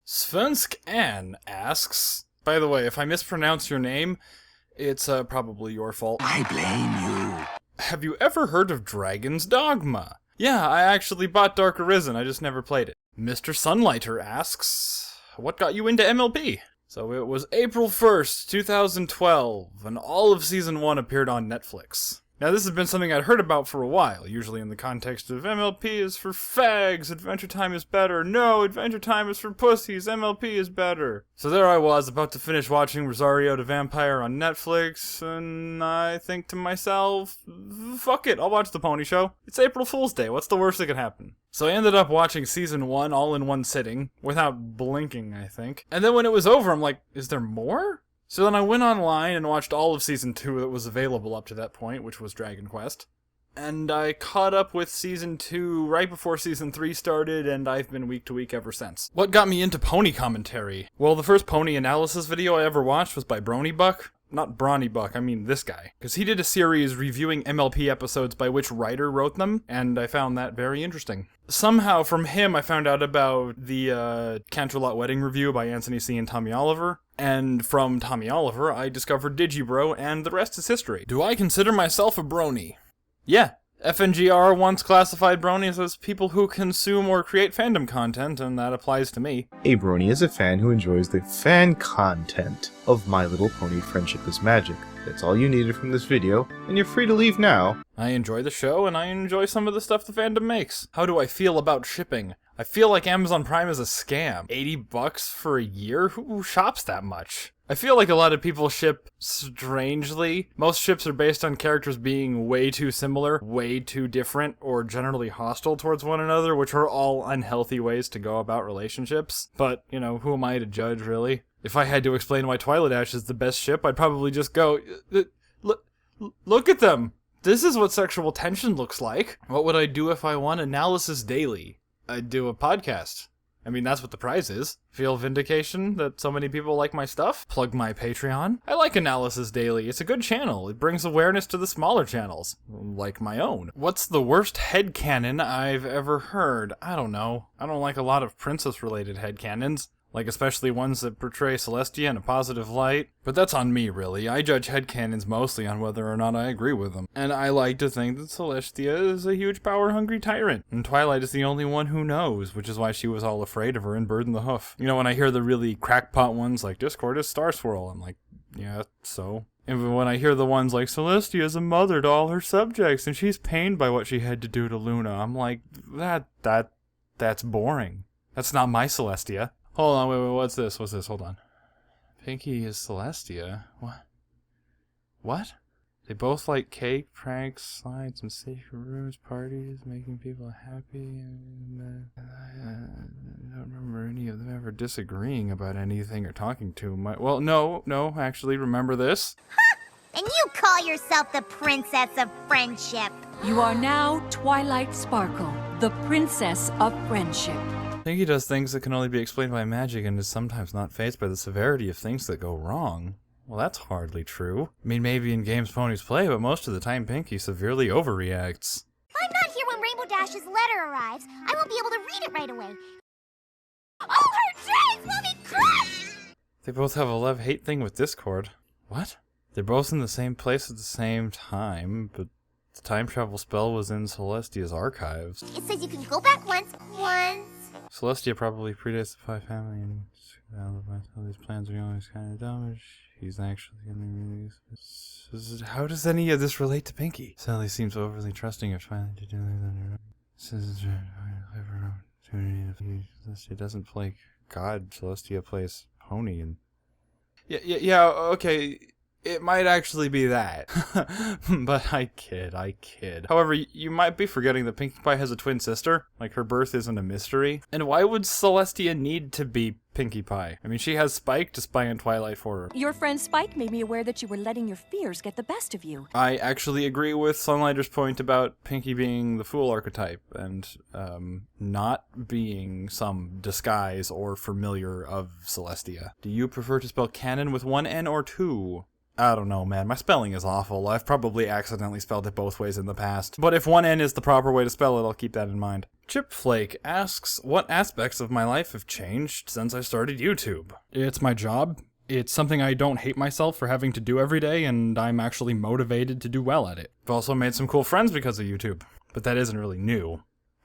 Svensk Ann asks, by the way, if I mispronounce your name, it's probably your fault. I blame you. Have you ever heard of Dragon's Dogma? Yeah, I actually bought Dark Arisen, I just never played it. Mr. Sunlighter asks, what got you into MLP? So it was April 1st, 2012, and all of Season 1 appeared on Netflix. Now this has been something I'd heard about for a while, usually in the context of MLP is for fags, Adventure Time is better, no, Adventure Time is for pussies, MLP is better. So there I was, about to finish watching Rosario the Vampire on Netflix, and I think to myself, fuck it, I'll watch the Pony Show. It's April Fool's Day, what's the worst that could happen? So I ended up watching Season 1 all in one sitting, without blinking, I think. And then when it was over, I'm like, is there more? So then I went online and watched all of Season 2 that was available up to that point, which was Dragon Quest. And I caught up with Season 2 right before Season 3 started, and I've been week to week ever since. What got me into pony commentary? Well, the first pony analysis video I ever watched was by Bronybuck. Not Brawny Buck, I mean this guy. Because he did a series reviewing MLP episodes by which writer wrote them, and I found that very interesting. Somehow from him I found out about the Canterlot Wedding review by Anthony C. and Tommy Oliver, and from Tommy Oliver I discovered Digibro, and the rest is history. Do I consider myself a brony? Yeah. FNGR once classified bronies as people who consume or create fandom content, and that applies to me. A brony is a fan who enjoys the fan content of My Little Pony Friendship is Magic. That's all you needed from this video, and you're free to leave now. I enjoy the show, and I enjoy some of the stuff the fandom makes. How do I feel about shipping? I feel like Amazon Prime is a scam. $80 for a year? Who shops that much? I feel like a lot of people ship strangely. Most ships are based on characters being way too similar, way too different, or generally hostile towards one another, which are all unhealthy ways to go about relationships. But, you know, who am I to judge, really? If I had to explain why Twilight Ash is the best ship, I'd probably just go, look at them! This is what sexual tension looks like. What would I do if I won Analysis Daily? I'd do a podcast. I mean, that's what the prize is. Feel vindication that so many people like my stuff? Plug my Patreon. I like Analysis Daily. It's a good channel. It brings awareness to the smaller channels, like my own. What's the worst headcanon I've ever heard? I don't know. I don't like a lot of princess-related headcanons. Like especially ones that portray Celestia in a positive light. But that's on me, really. I judge headcanons mostly on whether or not I agree with them. And I like to think that Celestia is a huge power-hungry tyrant. And Twilight is the only one who knows, which is why she was all afraid of her in Bird in the Hoof. You know, when I hear the really crackpot ones like Discord is Star Swirl, I'm like, yeah, so? And when I hear the ones like Celestia is a mother to all her subjects and she's pained by what she had to do to Luna, I'm like, that's boring. That's not my Celestia. Hold on, wait, what's this? Hold on. Pinkie is Celestia? What? They both like cake, pranks, slides, and safe rooms, parties, making people happy, and I don't remember any of them ever disagreeing about anything or talking too much. Well, no, actually, remember this? And you call yourself the Princess of Friendship. You are now Twilight Sparkle, the Princess of Friendship. Pinkie does things that can only be explained by magic and is sometimes not fazed by the severity of things that go wrong. Well, that's hardly true. I mean, maybe in games ponies play, but most of the time Pinkie severely overreacts. If I'm not here when Rainbow Dash's letter arrives, I won't be able to read it right away. All her dreams will be crushed! They both have a love-hate thing with Discord. What? They're both in the same place at the same time, but the time travel spell was in Celestia's archives. It says you can go back once. Celestia probably predates the Pie family, and all these plans are always kind of dumb. She's actually gonna really. How does any of this relate to Pinkie? Sally seems overly trusting of Twilight to do things on her own. This is a clever opportunity. Celestia doesn't play God. Celestia plays Pony, and yeah. Okay. It might actually be that. But I kid. However, you might be forgetting that Pinkie Pie has a twin sister. Like, her birth isn't a mystery. And why would Celestia need to be Pinkie Pie? I mean, she has Spike to spy on Twilight for her. Your friend Spike made me aware that you were letting your fears get the best of you. I actually agree with Sunlighter's point about Pinkie being the fool archetype and not being some disguise or familiar of Celestia. Do you prefer to spell canon with one N or two? I don't know, man. My spelling is awful. I've probably accidentally spelled it both ways in the past. But if one N is the proper way to spell it, I'll keep that in mind. Chipflake asks, what aspects of my life have changed since I started YouTube? It's my job. It's something I don't hate myself for having to do every day, and I'm actually motivated to do well at it. I've also made some cool friends because of YouTube, but that isn't really new.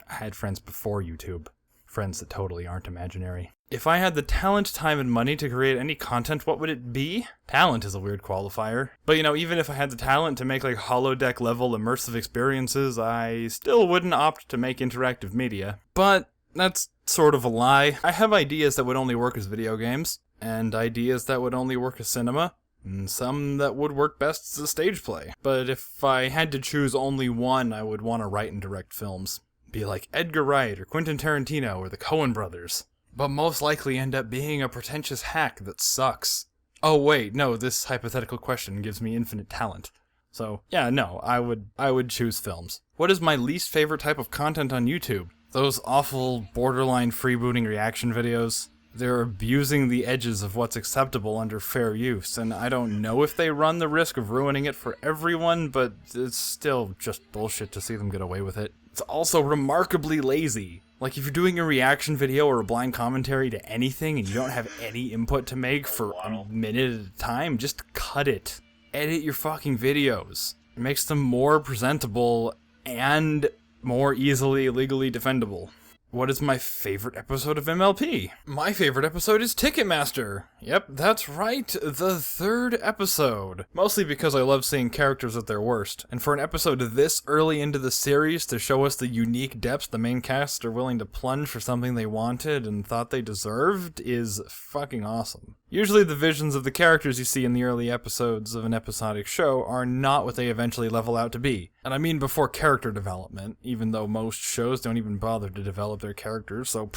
I had friends before YouTube. Friends that totally aren't imaginary. If I had the talent, time, and money to create any content, what would it be? Talent is a weird qualifier. But even if I had the talent to make like holodeck level immersive experiences, I still wouldn't opt to make interactive media. But that's sort of a lie. I have ideas that would only work as video games, and ideas that would only work as cinema, and some that would work best as a stage play. But if I had to choose only one, I would want to write and direct films. Be like Edgar Wright or Quentin Tarantino or the Coen brothers. But most likely end up being a pretentious hack that sucks. Oh wait, no, this hypothetical question gives me infinite talent. So, yeah, no, I would choose films. What is my least favorite type of content on YouTube? Those awful, borderline freebooting reaction videos. They're abusing the edges of what's acceptable under fair use, and I don't know if they run the risk of ruining it for everyone, but it's still just bullshit to see them get away with it. It's also remarkably lazy. Like, if you're doing a reaction video or a blind commentary to anything and you don't have any input to make for a minute at a time, just cut it. Edit your fucking videos. It makes them more presentable and more easily legally defendable. What is my favorite episode of MLP? My favorite episode is Ticketmaster. Yep, that's right, the third episode. Mostly because I love seeing characters at their worst, and for an episode this early into the series to show us the unique depths the main cast are willing to plunge for something they wanted and thought they deserved is fucking awesome. Usually the visions of the characters you see in the early episodes of an episodic show are not what they eventually level out to be. And I mean before character development, even though most shows don't even bother to develop their characters, so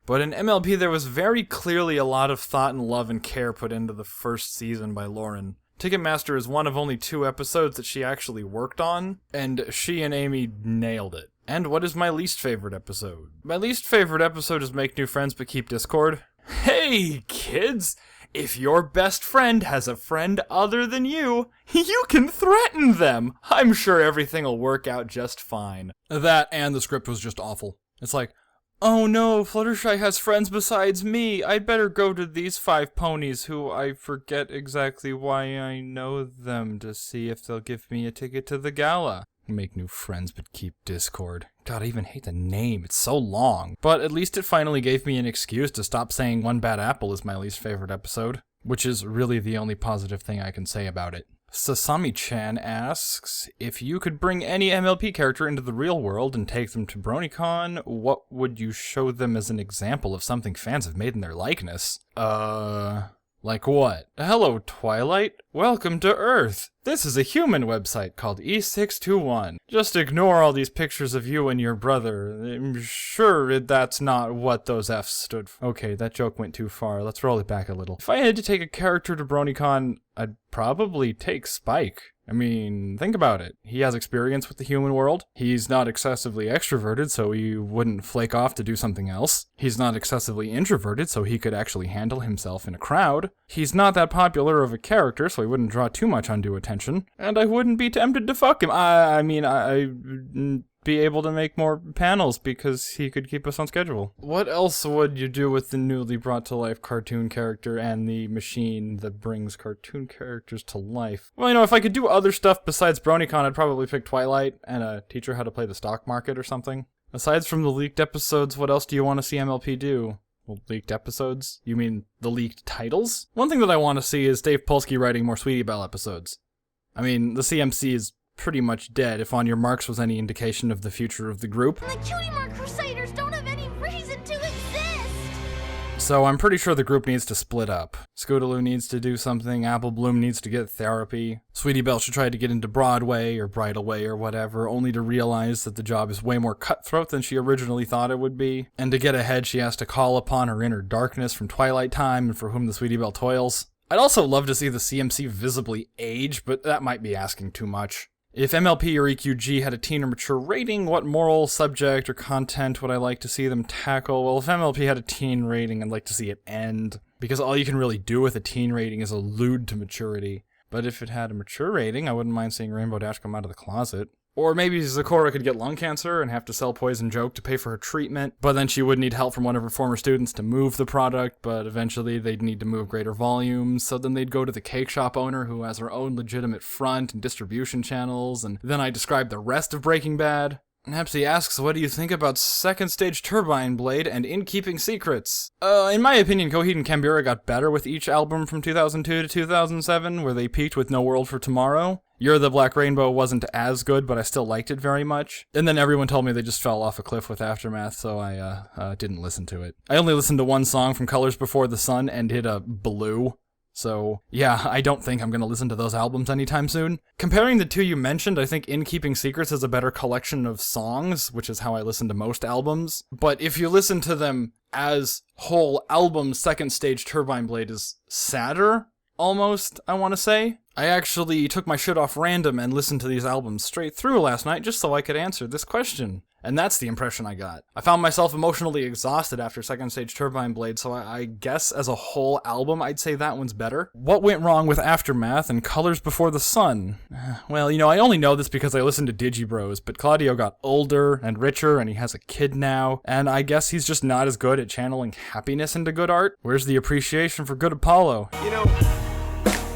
But in MLP there was very clearly a lot of thought and love and care put into the first season by Lauren. Ticketmaster is one of only 2 episodes that she actually worked on, and she and Amy nailed it. And what is my least favorite episode? My least favorite episode is Make New Friends But Keep Discord. Hey, kids! If your best friend has a friend other than you can threaten them! I'm sure everything will work out just fine. That and the script was just awful. It's like, oh no, Fluttershy has friends besides me. I'd better go to these 5 ponies who I forget exactly why I know them to see if they'll give me a ticket to the gala. Make new friends but keep Discord. God, I even hate the name. It's so long. But at least it finally gave me an excuse to stop saying One Bad Apple is my least favorite episode, which is really the only positive thing I can say about it. Sasami-chan asks, if you could bring any MLP character into the real world and take them to BronyCon, what would you show them as an example of something fans have made in their likeness? Like what? Hello, Twilight. Welcome to Earth. This is a human website called E621. Just ignore all these pictures of you and your brother. I'm sure that's not what those F's stood for. Okay, that joke went too far. Let's roll it back a little. If I had to take a character to BronyCon, I'd probably take Spike. I mean, think about it. He has experience with the human world. He's not excessively extroverted, so he wouldn't flake off to do something else. He's not excessively introverted, so he could actually handle himself in a crowd. He's not that popular of a character, so he wouldn't draw too much undue attention. And I wouldn't be tempted to fuck him. I'd be able to make more panels because he could keep us on schedule. What else would you do with the newly brought to life cartoon character and the machine that brings cartoon characters to life? Well, if I could do other stuff besides BronyCon, I'd probably pick Twilight and teach her how to play the stock market or something. Aside from the leaked episodes, what else do you want to see MLP do? Well, leaked episodes? You mean the leaked titles? One thing that I want to see is Dave Polsky writing more Sweetie Belle episodes. I mean, the CMC is pretty much dead if On Your Marks was any indication of the future of the group. The Cutie Mark Crusaders don't have any reason to exist! So I'm pretty sure the group needs to split up. Scootaloo needs to do something, Apple Bloom needs to get therapy, Sweetie Belle should try to get into Broadway or Bridalway or whatever, only to realize that the job is way more cutthroat than she originally thought it would be. And to get ahead, she has to call upon her inner darkness from Twilight Time and for whom the Sweetie Belle toils. I'd also love to see the CMC visibly age, but that might be asking too much. If MLP or EQG had a teen or mature rating, what moral, subject, or content would I like to see them tackle? Well, if MLP had a teen rating, I'd like to see it end, because all you can really do with a teen rating is allude to maturity. But if it had a mature rating, I wouldn't mind seeing Rainbow Dash come out of the closet. Or maybe Zecora could get lung cancer and have to sell Poison Joke to pay for her treatment, but then she would need help from one of her former students to move the product, but eventually they'd need to move greater volumes, so then they'd go to the cake shop owner who has her own legitimate front and distribution channels, and then I describe the rest of Breaking Bad. Hepsi asks, what do you think about Second Stage Turbine Blade and In Keeping Secrets? In my opinion, Coheed and Cambria got better with each album from 2002 to 2007, where they peaked with No World for Tomorrow. You're the Black Rainbow wasn't as good, but I still liked it very much. And then everyone told me they just fell off a cliff with Aftermath, so I didn't listen to it. I only listened to one song from Colors Before the Sun and hit a blue. So, yeah, I don't think I'm going to listen to those albums anytime soon. Comparing the two you mentioned, I think In Keeping Secrets is a better collection of songs, which is how I listen to most albums. But if you listen to them as whole albums, Second Stage Turbine Blade is sadder, almost, I want to say. I actually took my shit off random and listened to these albums straight through last night just so I could answer this question. And that's the impression I got. I found myself emotionally exhausted after Second Stage Turbine Blade, so I guess as a whole album, I'd say that one's better. What went wrong with Aftermath and Colors Before the Sun? Well, I only know this because I listened to Digibros, but Claudio got older and richer, and he has a kid now, and I guess he's just not as good at channeling happiness into good art. Where's the appreciation for good Apollo?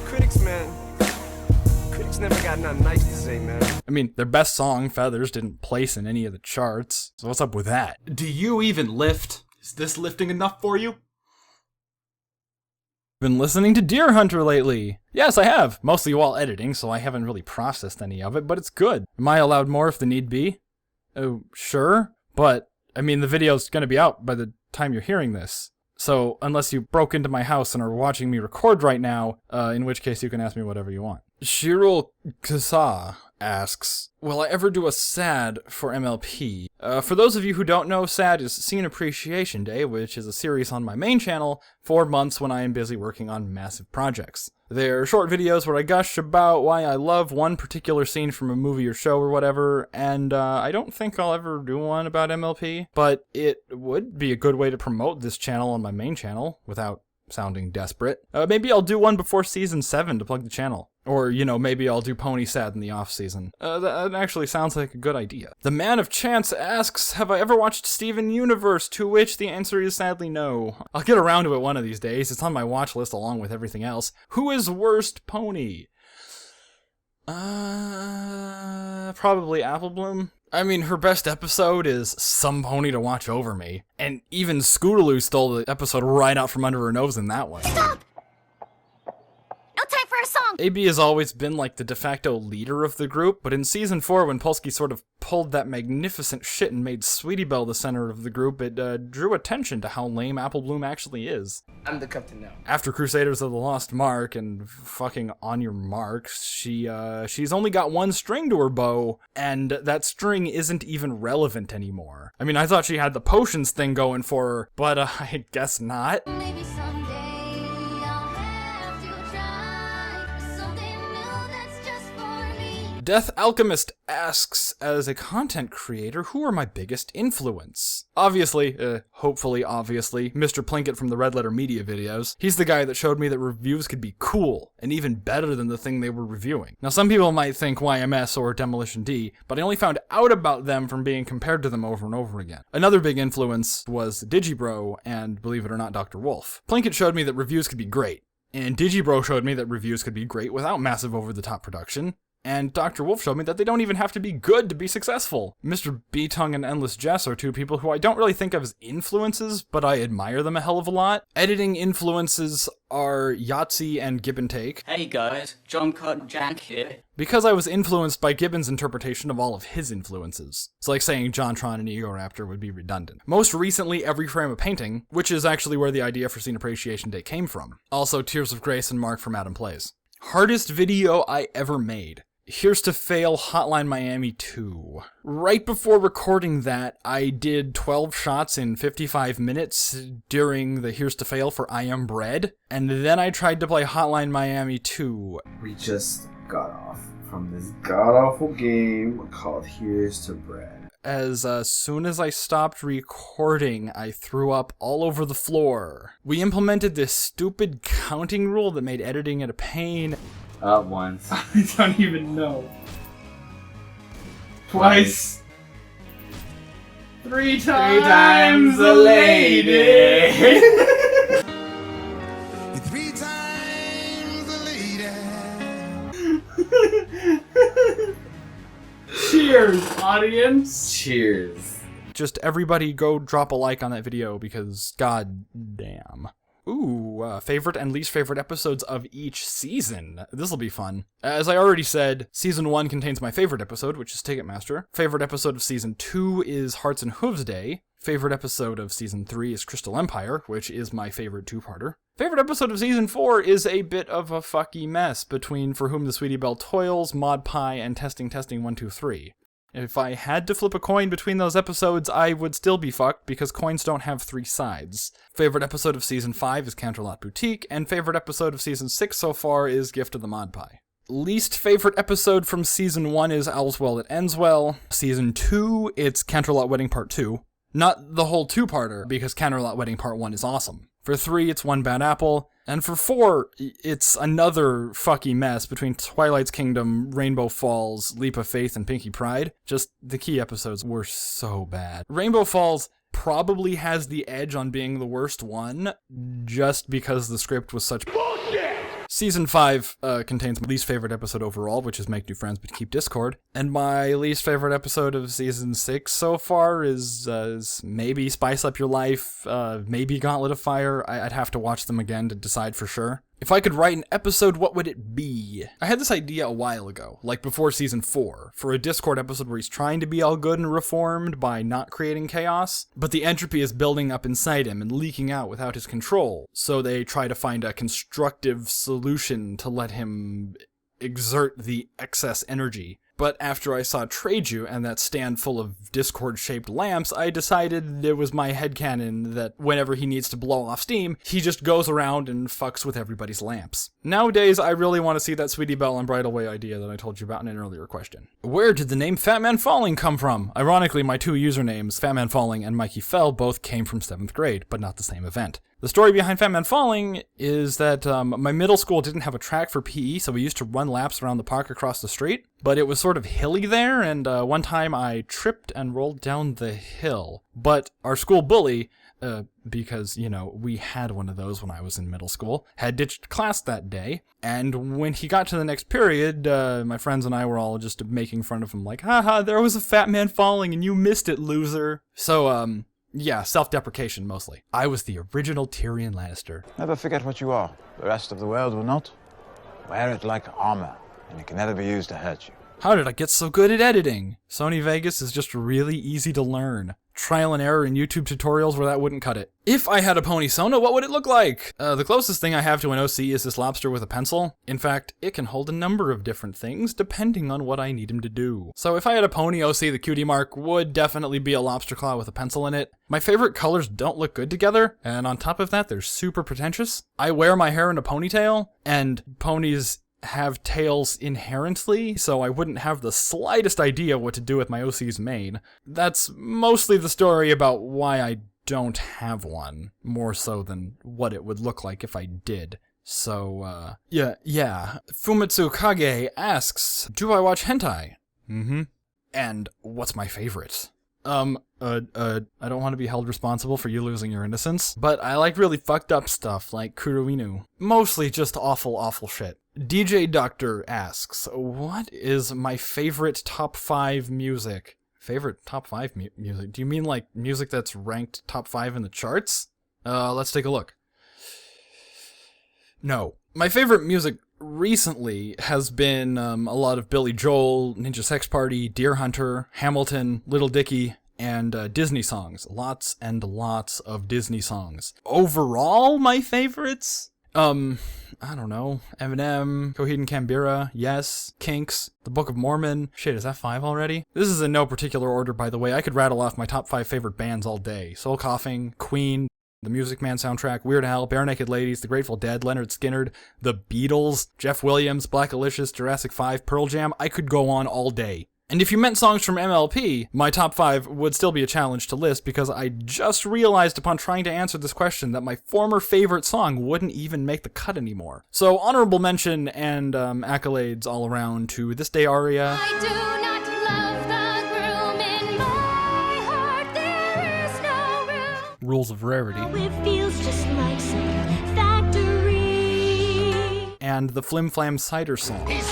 Critics, man. Critics never got nothing nice to say, man. I mean, their best song, Feathers, didn't place in any of the charts. So what's up with that? Do you even lift? Is this lifting enough for you? Been listening to Deer Hunter lately. Yes, I have. Mostly while editing, so I haven't really processed any of it, but it's good. Am I allowed more if the need be? Oh, sure. But, I mean, the video's gonna be out by the time you're hearing this. So, unless you broke into my house and are watching me record right now, in which case you can ask me whatever you want. Shirul Kasa asks, will I ever do a SAD for MLP? For those of you who don't know, SAD is Scene Appreciation Day, which is a series on my main channel for months when I am busy working on massive projects. They're short videos where I gush about why I love one particular scene from a movie or show or whatever, and I don't think I'll ever do one about MLP, but it would be a good way to promote this channel on my main channel without sounding desperate. Maybe I'll do one before Season 7 to plug the channel. Or, maybe I'll do Pony Sad in the off-season. That actually sounds like a good idea. The Man of Chance asks, have I ever watched Steven Universe? To which the answer is sadly no. I'll get around to it one of these days. It's on my watch list along with everything else. Who is worst pony? Probably Apple Bloom. I mean, her best episode is Some Pony to Watch Over Me. And even Scootaloo stole the episode right out from under her nose in that one. Stop! No time for a song! AB has always been like the de facto leader of the group, but in Season 4 when Polsky sort of pulled that magnificent shit and made Sweetie Belle the center of the group, it drew attention to how lame Apple Bloom actually is. I'm the captain now. After Crusaders of the Lost Mark and fucking On Your Marks, she's only got one string to her bow, and that string isn't even relevant anymore. I mean, I thought she had the potions thing going for her, but I guess not. Maybe someday I'll have to try for something new that's just for me. Death Alchemist asks, as a content creator, who are my biggest influence? Obviously, hopefully obviously, Mr. Plinkett from the Red Letter Media videos. He's the guy that showed me that reviews could be cool, and even better than the thing they were reviewing. Now some people might think YMS or Demolition D, but I only found out about them from being compared to them over and over again. Another big influence was Digibro, and believe it or not, Dr. Wolf. Plinkett showed me that reviews could be great, and Digibro showed me that reviews could be great without massive over-the-top production. And Dr. Wolf showed me that they don't even have to be good to be successful. Mr. B-Tongue and Endless Jess are two people who I don't really think of as influences, but I admire them a hell of a lot. Editing influences are Yahtzee and Give and Take. Hey guys, John Cut Jack here. Because I was influenced by Gibbons' interpretation of all of his influences. It's like saying JonTron and Ego Raptor would be redundant. Most recently, Every Frame a Painting, which is actually where the idea for Scene Appreciation Day came from. Also, Tears of Grace and Mark from Adam Plays. Hardest video I ever made. Here's to Fail Hotline Miami 2. Right before recording that, I did 12 shots in 55 minutes during the Here's to Fail for I Am Bread, and then I tried to play Hotline Miami 2. We just got off from this god-awful game called Here's to Bread. As soon as I stopped recording, I threw up all over the floor. We implemented this stupid counting rule that made editing it a pain. Once. I don't even know. Twice. Three times a lady. Three times a lady. Cheers, audience. Cheers. Just everybody go drop a like on that video because god damn. Ooh, favorite and least favorite episodes of each season. This'll be fun. As I already said, Season 1 contains my favorite episode, which is Ticketmaster. Favorite episode of Season 2 is Hearts and Hooves Day. Favorite episode of Season 3 is Crystal Empire, which is my favorite two-parter. Favorite episode of Season 4 is a bit of a fucky mess between For Whom the Sweetie Belle Toils, Mod Pie, and Testing 1, 2, 3. If I had to flip a coin between those episodes, I would still be fucked because coins don't have three sides. Favorite episode of Season 5 is Canterlot Boutique, and favorite episode of Season 6 so far is Gift of the Mod Pie. Least favorite episode from Season 1 is All's Well That Ends Well. Season 2, it's Canterlot Wedding Part 2. Not the whole two-parter, because Canterlot Wedding Part 1 is awesome. For 3, it's One Bad Apple. And for 4, it's another fucky mess between Twilight's Kingdom, Rainbow Falls, Leap of Faith, and Pinkie Pride. Just, the key episodes were so bad. Rainbow Falls probably has the edge on being the worst one, just because the script was such bullshit! Season 5 contains my least favorite episode overall, which is Make New Friends But Keep Discord. And my least favorite episode of Season 6 so far is maybe Spice Up Your Life, maybe Gauntlet of Fire. I'd have to watch them again to decide for sure. If I could write an episode, what would it be? I had this idea a while ago, like before Season 4, for a Discord episode where he's trying to be all good and reformed by not creating chaos, but the entropy is building up inside him and leaking out without his control, so they try to find a constructive solution to let him exert the excess energy. But after I saw Treju and that stand full of Discord-shaped lamps, I decided it was my headcanon that whenever he needs to blow off steam, he just goes around and fucks with everybody's lamps. Nowadays, I really want to see that Sweetie Belle and Bridal Way idea that I told you about in an earlier question. Where did the name Fatmanfalling come from? Ironically, my two usernames, Fatmanfalling and Mikey Fell, both came from 7th grade, but not the same event. The story behind Fatmanfalling is that my middle school didn't have a track for PE, so we used to run laps around the park across the street, but it was sort of hilly there, and one time I tripped and rolled down the hill. But our school bully, because, you know, we had one of those when I was in middle school, had ditched class that day, and when he got to the next period, my friends and I were all just making fun of him like, haha, there was a fat man falling and you missed it, loser. So, yeah, self-deprecation mostly. I was the original Tyrion Lannister. Never forget what you are. The rest of the world will not. Wear it like armor, and it can never be used to hurt you. How did I get so good at editing? Sony Vegas is just really easy to learn. Trial and error in YouTube tutorials where that wouldn't cut it. If I had a pony Sona, what would it look like? The closest thing I have to an OC is this lobster with a pencil. In fact, it can hold a number of different things depending on what I need him to do. So if I had a pony OC, the cutie mark would definitely be a lobster claw with a pencil in it. My favorite colors don't look good together, and on top of that, they're super pretentious. I wear my hair in a ponytail, and ponies have tails inherently, so I wouldn't have the slightest idea what to do with my OC's mane. That's mostly the story about why I don't have one, more so than what it would look like if I did. So, yeah. Fumitsu Kage asks, do I watch hentai? And what's my favorite? I don't want to be held responsible for you losing your innocence, but I like really fucked up stuff like Kuruinu. Mostly just awful, awful shit. DJ Doctor asks, what is my favorite top 5 music? Favorite top 5 music? Do you mean like music that's ranked top 5 in the charts? Let's take a look. No. My favorite music recently has been a lot of Billy Joel, Ninja Sex Party, Deer Hunter, Hamilton, Little Dicky, and Disney songs. Lots and lots of Disney songs. Overall, my favorites? I don't know. Eminem, Coheed and Cambria, Yes, Kinks, The Book of Mormon. Shit, is that 5 already? This is in no particular order, by the way. I could rattle off my top 5 favorite bands all day. Soul Coughing, Queen, the Music Man soundtrack, Weird Al, Bare Naked Ladies, The Grateful Dead, Leonard Skinner, The Beatles, Jeff Williams, Black Alicious, Jurassic 5, Pearl Jam. I could go on all day. And if you meant songs from MLP, my top 5 would still be a challenge to list because I just realized upon trying to answer this question that my former favorite song wouldn't even make the cut anymore. So honorable mention and accolades all around to This Day Aria. I do not love the Rules of Rarity, It feels just like some factory. and the Flim Flam Cider song. He's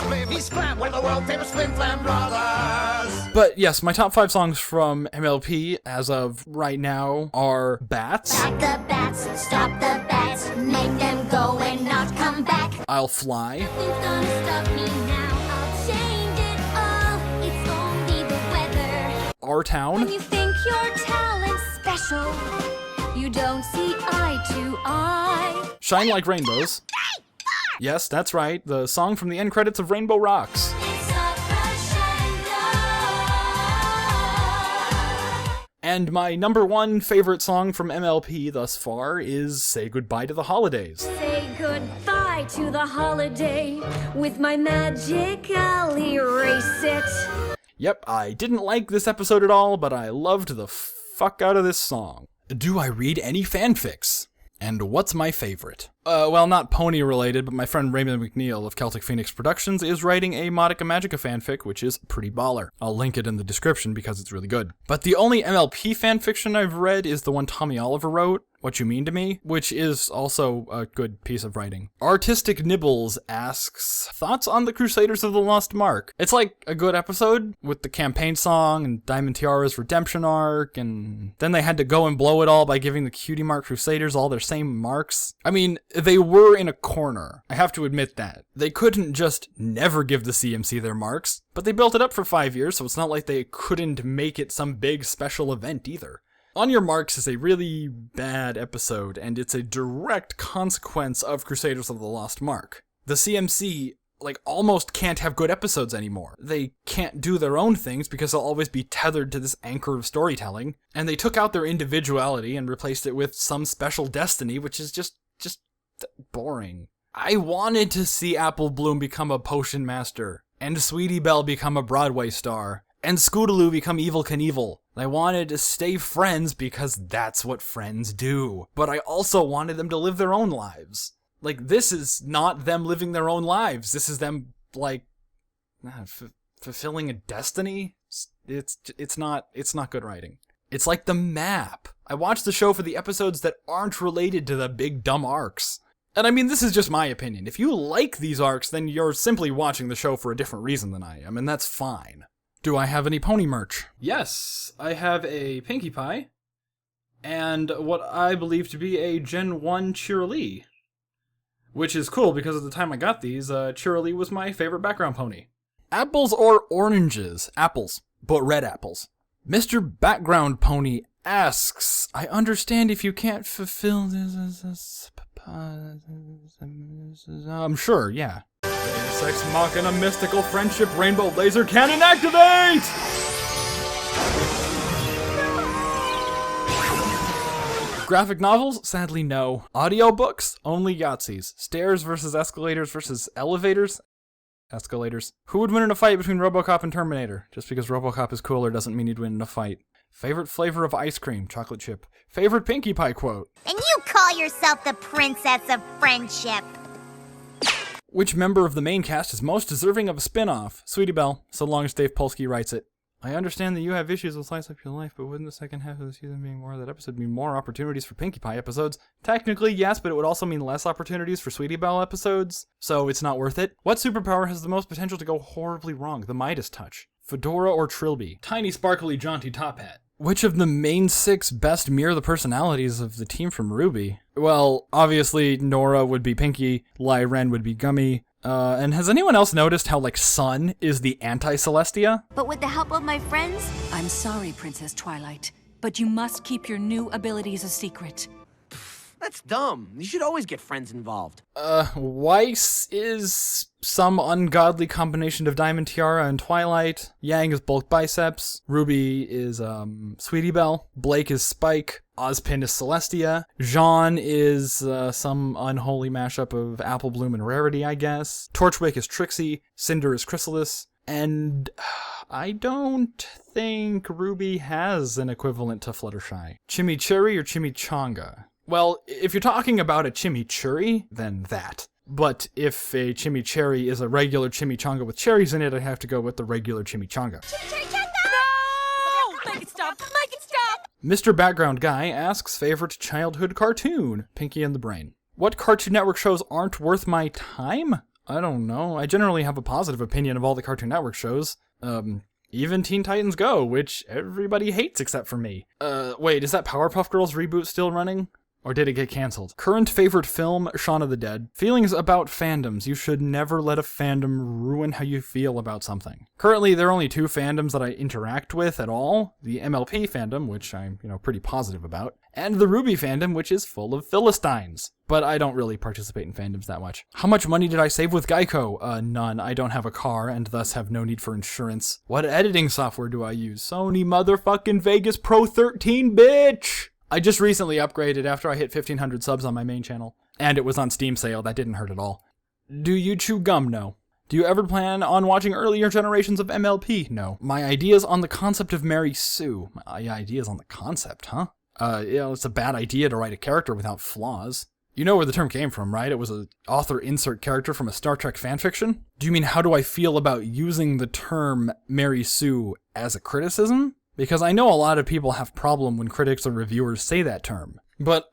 Flam, we're the world famous Flim Flam brothers. But yes, my top 5 songs from MLP as of right now are Bats, Stop the bats, stop the bats, make them go and not come back. I'll Fly, Nothing's gonna stop me now, I'll change it all. It's only the weather. Our When Town, you think your talent's special, you don't see eye to eye. Shine Like Rainbows. Yes, that's right, the song from the end credits of Rainbow Rocks. It's a crescendo. And my number 1 favorite song from MLP thus far is Say Goodbye to the Holidays. Say goodbye to the holiday. With my magic, I'll erase it. Yep, I didn't like this episode at all, but I loved the fuck out of this song. Do I read any fanfics? And what's my favorite? Well, not pony related, but my friend Raymond McNeil of Celtic Phoenix Productions is writing a Modica Magica fanfic, which is pretty baller. I'll link it in the description because it's really good. But the only MLP fanfiction I've read is the one Tommy Oliver wrote, What You Mean to Me, which is also a good piece of writing. Artistic Nibbles asks, thoughts on the Crusaders of the Lost Mark? It's like a good episode with the campaign song and Diamond Tiara's redemption arc, and then they had to go and blow it all by giving the Cutie Mark Crusaders all their same marks. I mean, they were in a corner. I have to admit that. They couldn't just never give the CMC their marks, but they built it up for 5 years, so it's not like they couldn't make it some big special event either. On Your Marks is a really bad episode, and it's a direct consequence of Crusaders of the Lost Mark. The CMC, almost can't have good episodes anymore. They can't do their own things because they'll always be tethered to this anchor of storytelling, and they took out their individuality and replaced it with some special destiny, which is just boring. I wanted to see Apple Bloom become a potion master, and Sweetie Belle become a Broadway star, and Scootaloo become Evel Knievel. I wanted to stay friends because that's what friends do. But I also wanted them to live their own lives. This is not them living their own lives. This is them, fulfilling a destiny? It's not good writing. It's like The Map. I watched the show for the episodes that aren't related to the big dumb arcs. And I mean, this is just my opinion. If you like these arcs, then you're simply watching the show for a different reason than I am, and that's fine. Do I have any pony merch? Yes, I have a Pinkie Pie, and what I believe to be a Gen 1 Cheerilee. Which is cool, because at the time I got these, Cheerilee was my favorite background pony. Apples or oranges? Apples, but red apples. Mr. Background Pony asks, I understand if you can't fulfill this... sure, yeah. Sex Machina Mystical Friendship Rainbow Laser Cannon activate! Graphic novels? Sadly no. Audiobooks? Only Yahtzees. Stairs versus escalators versus elevators? Escalators. Who would win in a fight between RoboCop and Terminator? Just because RoboCop is cooler doesn't mean he'd win in a fight. Favorite flavor of ice cream? Chocolate chip. Favorite Pinkie Pie quote? And you call yourself the Princess of Friendship. Which member of the main cast is most deserving of a spin-off? Sweetie Belle, so long as Dave Polsky writes it. I understand that you have issues with Slice Up Your Life, but wouldn't the second half of the season being more of that episode mean more opportunities for Pinkie Pie episodes? Technically, yes, but it would also mean less opportunities for Sweetie Belle episodes, so it's not worth it. What superpower has the most potential to go horribly wrong? The Midas Touch. Fedora or Trilby? Tiny, sparkly, jaunty top hat. Which of the main 6 best mirror the personalities of the team from RWBY? Well, obviously, Nora would be Pinkie, Lai Ren would be Gummy, and has anyone else noticed how, Sun is the anti-Celestia? But with the help of my friends, I'm sorry, Princess Twilight, but you must keep your new abilities a secret. That's dumb. You should always get friends involved. Weiss is some ungodly combination of Diamond Tiara and Twilight. Yang is bulk biceps. Ruby is, Sweetie Belle. Blake is Spike. Ozpin is Celestia. Jean is, some unholy mashup of Apple Bloom and Rarity, I guess. Torchwick is Trixie. Cinder is Chrysalis. And I don't think Ruby has an equivalent to Fluttershy. Chimichurri or Chimichanga? Well, if you're talking about a chimichurri, then that. But if a chimichurri is a regular chimichanga with cherries in it, I'd have to go with the regular chimichanga. Chimichurri Changa! No! Make it stop! Make it stop! Mr. Background Guy asks favorite childhood cartoon, Pinky and the Brain. What Cartoon Network shows aren't worth my time? I don't know. I generally have a positive opinion of all the Cartoon Network shows. Even Teen Titans Go, which everybody hates except for me. Wait, is that Powerpuff Girls reboot still running? Or did it get canceled? Current favorite film, Shaun of the Dead. Feelings about fandoms. You should never let a fandom ruin how you feel about something. Currently, there are only 2 fandoms that I interact with at all. The MLP fandom, which I'm, pretty positive about, and the RWBY fandom, which is full of Philistines. But I don't really participate in fandoms that much. How much money did I save with Geico? None. I don't have a car and thus have no need for insurance. What editing software do I use? Sony motherfucking Vegas Pro 13, bitch! I just recently upgraded after I hit 1,500 subs on my main channel. And it was on Steam sale, that didn't hurt at all. Do you chew gum? No. Do you ever plan on watching earlier generations of MLP? No. My ideas on the concept of Mary Sue. My ideas on the concept, huh? It's a bad idea to write a character without flaws. You know where the term came from, right? It was an author insert character from a Star Trek fanfiction? Do you mean how do I feel about using the term Mary Sue as a criticism? Because I know a lot of people have problem when critics or reviewers say that term. But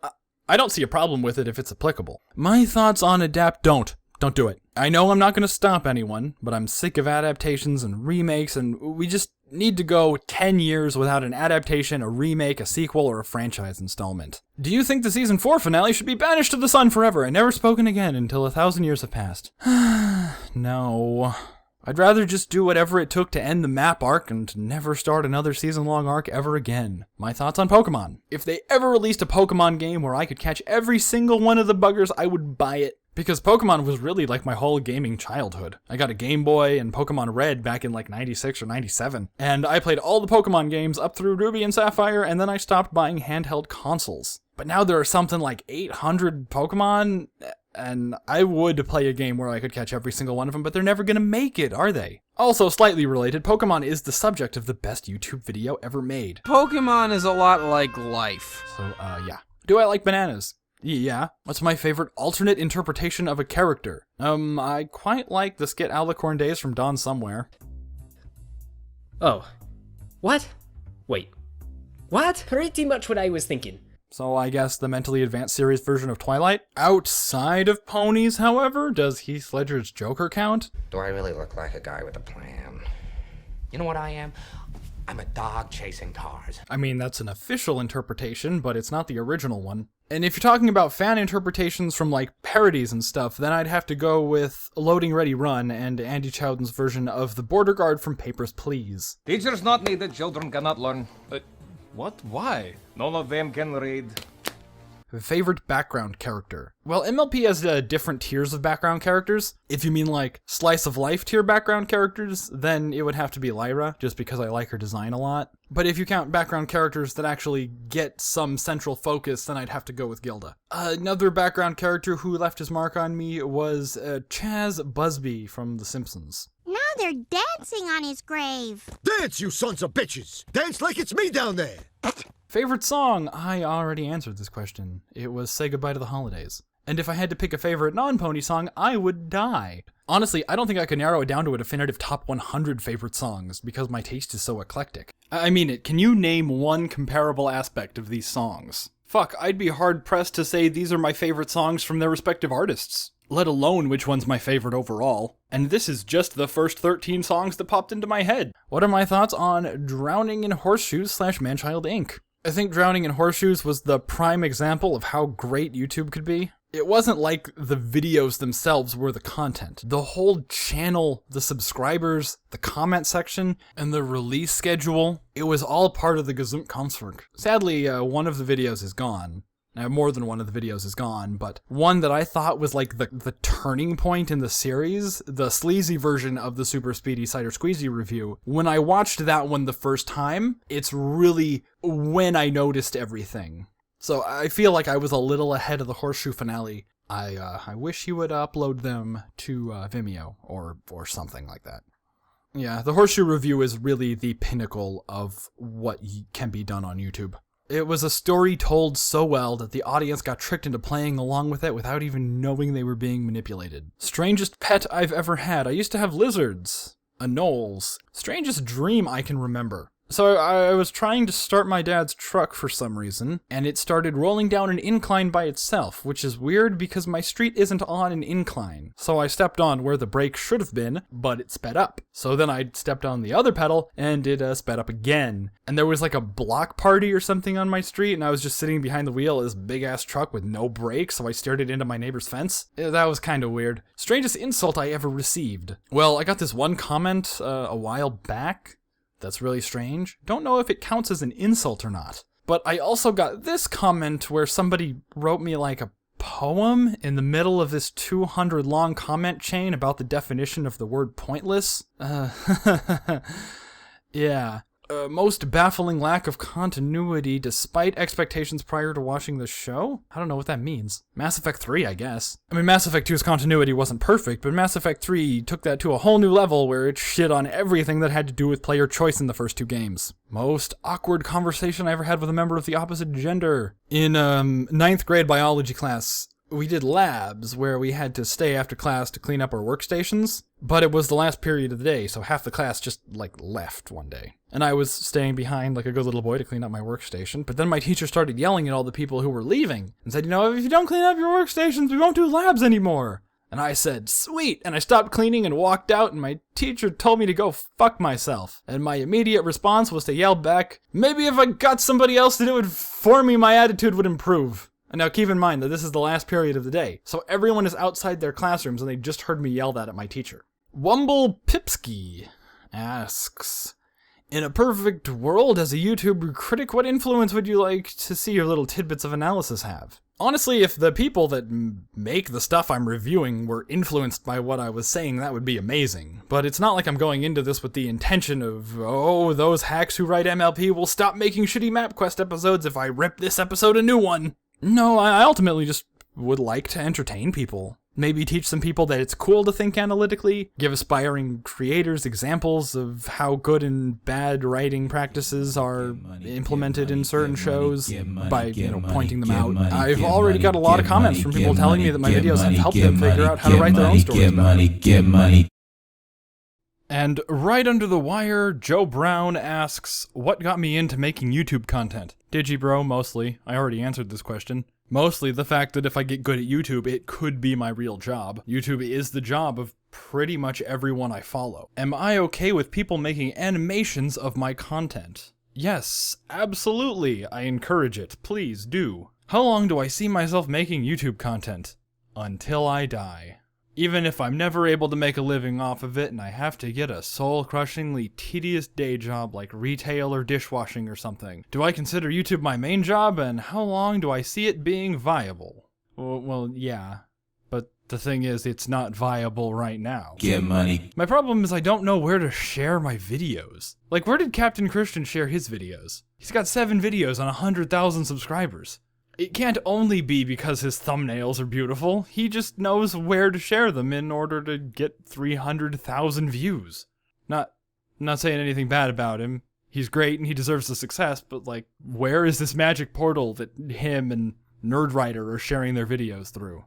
I don't see a problem with it if it's applicable. My thoughts on Don't do it. I know I'm not going to stop anyone, but I'm sick of adaptations and remakes, and we just need to go 10 years without an adaptation, a remake, a sequel, or a franchise installment. Do you think the season 4 finale should be banished to the sun forever and never spoken again until 1,000 years have passed? No. I'd rather just do whatever it took to end the map arc and never start another season-long arc ever again. My thoughts on Pokemon. If they ever released a Pokemon game where I could catch every single one of the buggers, I would buy it. Because Pokemon was really like my whole gaming childhood. I got a Game Boy and Pokemon Red back in like 96 or 97. And I played all the Pokemon games up through Ruby and Sapphire, and then I stopped buying handheld consoles. But now there are something like 800 Pokemon, and I would play a game where I could catch every single one of them, but they're never gonna make it, are they? Also, slightly related, Pokemon is the subject of the best YouTube video ever made. Pokemon is a lot like life. So, yeah. Do I like bananas? Yeah. What's my favorite alternate interpretation of a character? I quite like the skit Alicorn Days from Dawn Somewhere. Oh. What? Wait. What? Pretty much what I was thinking. So I guess the mentally advanced series version of Twilight? Outside of Ponies, however, does Heath Ledger's Joker count? Do I really look like a guy with a plan? You know what I am? I'm a dog chasing cars. I mean, that's an official interpretation, but it's not the original one. And if you're talking about fan interpretations from, like, parodies and stuff, then I'd have to go with Loading Ready Run and Andy Chowden's version of the Border Guard from Papers, Please. Teachers not needed, children cannot learn. What? Why? None of them can read. Favorite background character? Well, MLP has different tiers of background characters. If you mean like slice of life tier background characters, then it would have to be Lyra, just because I like her design a lot. But if you count background characters that actually get some central focus, then I'd have to go with Gilda. Another background character who left his mark on me was Chaz Busby from The Simpsons. Now they're dancing on his grave. Dance, you sons of bitches! Dance like it's me down there! Favorite song? I already answered this question. It was Say Goodbye to the Holidays. And if I had to pick a favorite non-Pony song, I would die. Honestly, I don't think I could narrow it down to a definitive top 100 favorite songs, because my taste is so eclectic. I mean it, can you name one comparable aspect of these songs? Fuck, I'd be hard-pressed to say these are my favorite songs from their respective artists, let alone which one's my favorite overall. And this is just the first 13 songs that popped into my head. What are my thoughts on Drowning in Horseshoes / Manchild Inc.? I think Drowning in Horseshoes was the prime example of how great YouTube could be. It wasn't like the videos themselves were the content. The whole channel, the subscribers, the comment section, and the release schedule, it was all part of the Gesamtkunstwerk. Sadly, one of the videos is gone. Now, more than one of the videos is gone, but one that I thought was like the turning point in the series, the sleazy version of the Super Speedy Cider Squeezy review, when I watched that one the first time, it's really when I noticed everything. So I feel like I was a little ahead of the Horseshoe finale. I wish he would upload them to Vimeo or something like that. Yeah, the Horseshoe review is really the pinnacle of what can be done on YouTube. It was a story told so well that the audience got tricked into playing along with it without even knowing they were being manipulated. Strangest pet I've ever had. I used to have lizards. Anoles. Strangest dream I can remember. So I was trying to start my dad's truck for some reason, and it started rolling down an incline by itself, which is weird because my street isn't on an incline. So I stepped on where the brake should have been, but it sped up. So then I stepped on the other pedal, and it sped up again. And there was like a block party or something on my street, and I was just sitting behind the wheel of this big-ass truck with no brakes, so I stared it into my neighbor's fence. That was kind of weird. Strangest insult I ever received. Well, I got this one comment a while back. That's really strange. Don't know if it counts as an insult or not. But I also got this comment where somebody wrote me like a poem in the middle of this 200 long comment chain about the definition of the word pointless. Yeah. Most baffling lack of continuity despite expectations prior to watching the show? I don't know what that means. Mass Effect 3, I guess. I mean, Mass Effect 2's continuity wasn't perfect, but Mass Effect 3 took that to a whole new level where it shit on everything that had to do with player choice in the first two games. Most awkward conversation I ever had with a member of the opposite gender. In 9th grade biology class, we did labs where we had to stay after class to clean up our workstations, but it was the last period of the day, so half the class just, left one day. And I was staying behind like a good little boy to clean up my workstation, but then my teacher started yelling at all the people who were leaving and said, if you don't clean up your workstations, we won't do labs anymore. And I said, sweet, and I stopped cleaning and walked out, and my teacher told me to go fuck myself. And my immediate response was to yell back, maybe if I got somebody else to do it for me, my attitude would improve. And now keep in mind that this is the last period of the day, so everyone is outside their classrooms and they just heard me yell that at my teacher. Wumble Pipsky asks, in a perfect world as a YouTube critic, what influence would you like to see your little tidbits of analysis have? Honestly, if the people that make the stuff I'm reviewing were influenced by what I was saying, that would be amazing. But it's not like I'm going into this with the intention of, those hacks who write MLP will stop making shitty MapQuest episodes if I rip this episode a new one. No, I ultimately just would like to entertain people. Maybe teach some people that it's cool to think analytically, give aspiring creators examples of how good and bad writing practices are implemented in certain shows by, pointing them out. I've already got a lot of comments from people telling me that my videos have helped them figure out how to write their own stories better. And right under the wire, Joe Brown asks, what got me into making YouTube content? Digibro, mostly. I already answered this question. Mostly the fact that if I get good at YouTube, it could be my real job. YouTube is the job of pretty much everyone I follow. Am I okay with people making animations of my content? Yes, absolutely. I encourage it. Please do. How long do I see myself making YouTube content? Until I die. Even if I'm never able to make a living off of it and I have to get a soul-crushingly tedious day job like retail or dishwashing or something, do I consider YouTube my main job, and how long do I see it being viable? Well, yeah. But the thing is, it's not viable right now. Get money. My problem is I don't know where to share my videos. Like, where did Captain Christian share his videos? He's got 7 videos on 100,000 subscribers. It can't only be because his thumbnails are beautiful. He just knows where to share them in order to get 300,000 views. Not saying anything bad about him. He's great and he deserves the success, but where is this magic portal that him and Nerdwriter are sharing their videos through?